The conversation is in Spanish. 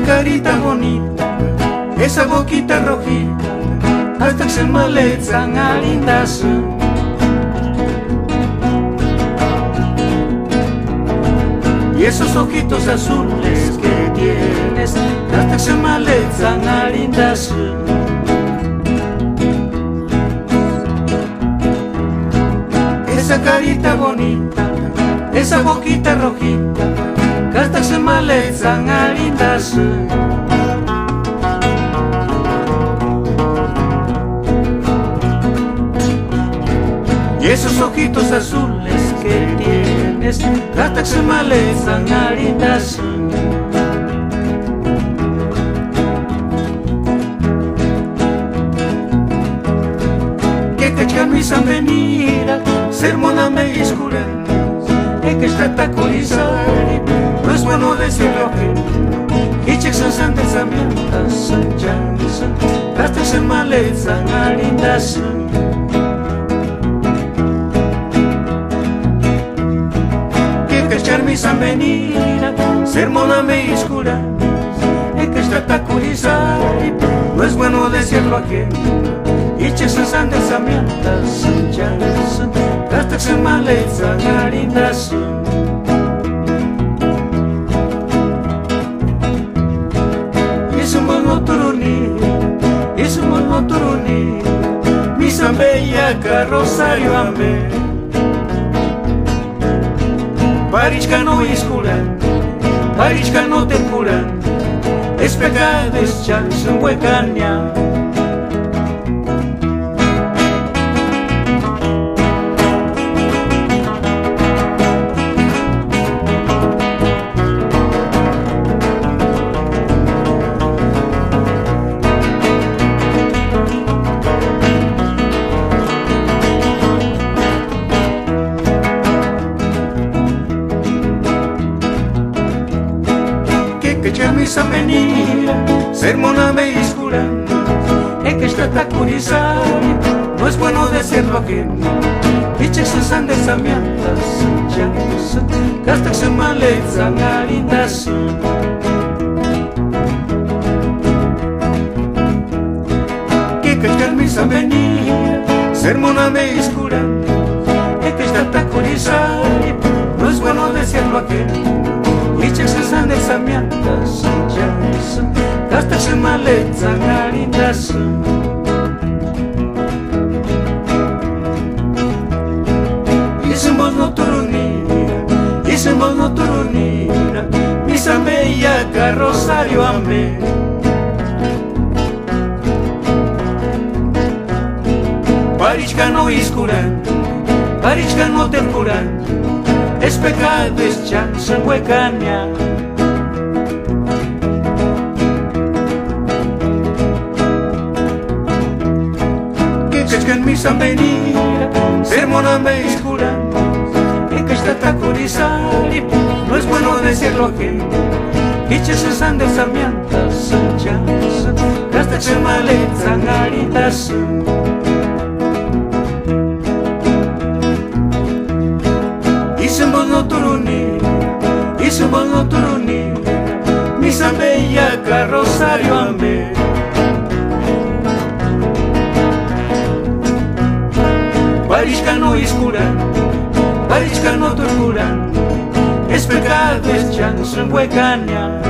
carita bonita, esa boquita rojita, hasta que se malezan a lindas. Y esos ojitos azules que tienes, hasta que se malezan a lindas. Esa carita bonita, esa boquita rojita, hasta que se malezan a lindas. Y esos ojitos azules que tienes, hasta que se malezan a lindas. Que cachar mi sanbenira, sermona me iscuren, que está tacurizar, no es bueno decirlo que y chexan santas amientas, hasta que se malezan a lindas. Mi sanbenira, sermona me iscura, que está tacurizar, no es bueno decirlo aquí. Y chexan santas amientas, hasta que se malezan a lindas. Y somos no turuni, mi sanbella Rosario ambe. Parichka no iscuran, parichka no te curan, es pecado, es chance, huecaña. Mi sanbenira, sermona me iscura, que está tacurizar, no es bueno decirlo aquí. Y chexan santas amientas, hasta que se malezan a lindas. Que cachar mi sanbenira, sermona me iscura, que está tacurizar, no es bueno decirlo aquí. Y chexan santas amientas, hasta que se malezan a lindas. Y somos no turunira, mi sanbella Rosario ambe. Parichka no iscuran, parichka no te curan, es pecado, es chance, huecaña. Que cachcan mi sanbenira, sermona me iscura, que está tacurizar, no es bueno decirlo aquí. Y chexan santas amientas, hasta que se malezan a lindas. Y somos no turuni, mi sanbella Rosario ambe. Parichka no iscuran, parichka no torturan, es pecado, es chance, huecaña.